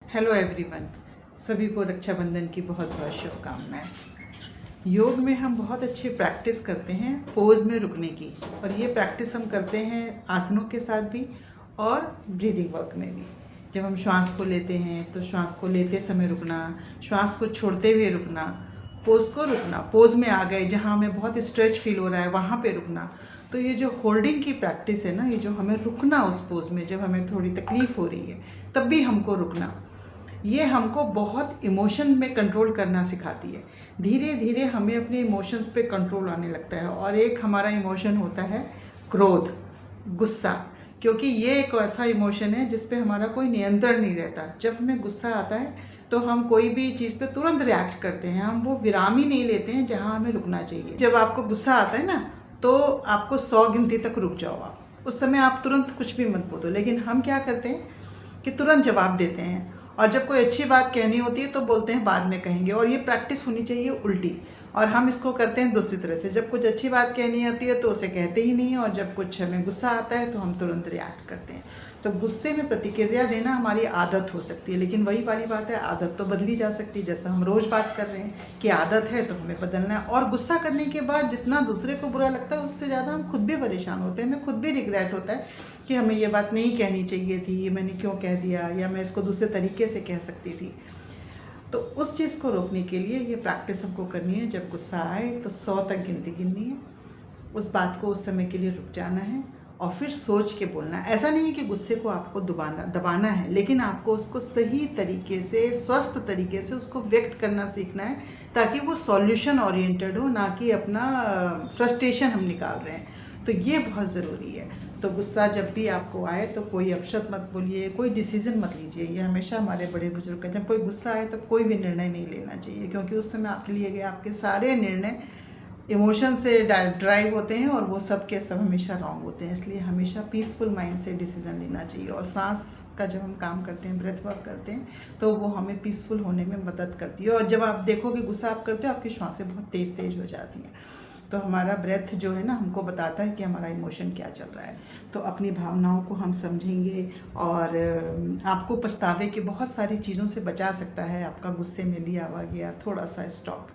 Hello everyone, सभी को रक्षाबंधन की बहुत बहुत शुभकामनाएं। योग में हम बहुत अच्छी प्रैक्टिस करते हैं पोज में रुकने की, और ये प्रैक्टिस हम करते हैं आसनों के साथ भी और ब्रीदिंग वर्क में भी। जब हम श्वास को लेते हैं तो श्वास को लेते समय रुकना, श्वास को छोड़ते हुए रुकना, पोज को रुकना, पोज में आ गए जहाँ हमें बहुत स्ट्रेच फील हो रहा है वहाँ पे रुकना। तो ये जो होल्डिंग की प्रैक्टिस है ना, ये जो हमें रुकना उस पोज में, जब हमें थोड़ी तकलीफ़ हो रही है तब भी हमको रुकना, ये हमको बहुत इमोशन में कंट्रोल करना सिखाती है। धीरे धीरे हमें अपने इमोशंस पे कंट्रोल आने लगता है। और एक हमारा इमोशन होता है क्रोध, गुस्सा, क्योंकि ये एक ऐसा इमोशन है जिस पे हमारा कोई नियंत्रण नहीं रहता। जब हमें गुस्सा आता है तो हम कोई भी चीज़ पे तुरंत रिएक्ट करते हैं, हम वो विराम ही नहीं लेते हैं जहाँ हमें रुकना चाहिए। जब आपको गुस्सा आता है ना, तो आपको 100 गिनती तक रुक जाओ आप, उस समय आप तुरंत कुछ भी मत बोलो। लेकिन हम क्या करते हैं कि तुरंत जवाब देते हैं, और जब कोई अच्छी बात कहनी होती है तो बोलते हैं बाद में कहेंगे। और ये प्रैक्टिस होनी चाहिए उल्टी, और हम इसको करते हैं दूसरी तरह से। जब कुछ अच्छी बात कहनी होती है तो उसे कहते ही नहीं, और जब कुछ हमें गुस्सा आता है तो हम तुरंत रिएक्ट करते हैं। तो गुस्से में प्रतिक्रिया देना हमारी आदत हो सकती है, लेकिन वही वाली बात है, आदत तो बदली जा सकती है। जैसा हम रोज़ बात कर रहे हैं कि आदत है तो हमें बदलना है। और गुस्सा करने के बाद जितना दूसरे को बुरा लगता है उससे ज़्यादा हम खुद भी परेशान होते हैं। हमें खुद भी रिग्रेट होता है कि हमें ये बात नहीं कहनी चाहिए थी, ये मैंने क्यों कह दिया, या मैं इसको दूसरे तरीके से कह सकती थी। तो उस चीज़ को रोकने के लिए ये प्रैक्टिस हमको करनी है। जब गुस्सा आए तो 100 तक गिनती गिननी है, उस बात को उस समय के लिए रुक जाना है और फिर सोच के बोलना है। ऐसा नहीं है कि गुस्से को आपको दबाना है, लेकिन आपको उसको सही तरीके से, स्वस्थ तरीके से उसको व्यक्त करना सीखना है, ताकि वो सॉल्यूशन ओरिएंटेड हो, ना कि अपना फ्रस्ट्रेशन हम निकाल रहे हैं। तो ये बहुत ज़रूरी है। तो गुस्सा जब भी आपको आए तो कोई अपशब्द मत बोलिए, कोई डिसीज़न मत लीजिए। ये हमेशा हमारे बड़े बुजुर्ग कहते हैं, कोई गुस्सा आए तो कोई भी निर्णय नहीं लेना चाहिए, क्योंकि उस समय आपके लिए गए आपके सारे निर्णय इमोशन से ड्राइव होते हैं, और वो सब के सब हमेशा रॉन्ग होते हैं। इसलिए हमेशा पीसफुल माइंड से डिसीज़न लेना चाहिए। और सांस का जब हम काम करते हैं, ब्रेथ वर्क करते हैं, तो वो हमें पीसफुल होने में मदद करती है। और जब आप देखोगे गुस्सा आप करते हो, आपकी श्वासें बहुत तेज़ तेज़ हो जाती हैं। तो हमारा ब्रेथ जो है ना, हमको बताता है कि हमारा इमोशन क्या चल रहा है। तो अपनी भावनाओं को हम समझेंगे, और आपको पछतावे की बहुत सारी चीज़ों से बचा सकता है आपका गुस्से में लिया हुआ गया थोड़ा सा स्टॉप।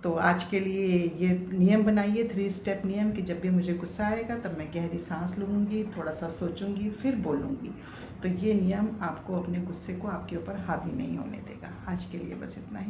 तो आज के लिए ये नियम बनाइए, 3 स्टेप नियम, कि जब भी मुझे गुस्सा आएगा तब मैं गहरी सांस लूँगी, थोड़ा सा सोचूंगी, फिर बोलूँगी। तो ये नियम आपको अपने गुस्से को आपके ऊपर हावी नहीं होने देगा। आज के लिए बस इतना ही।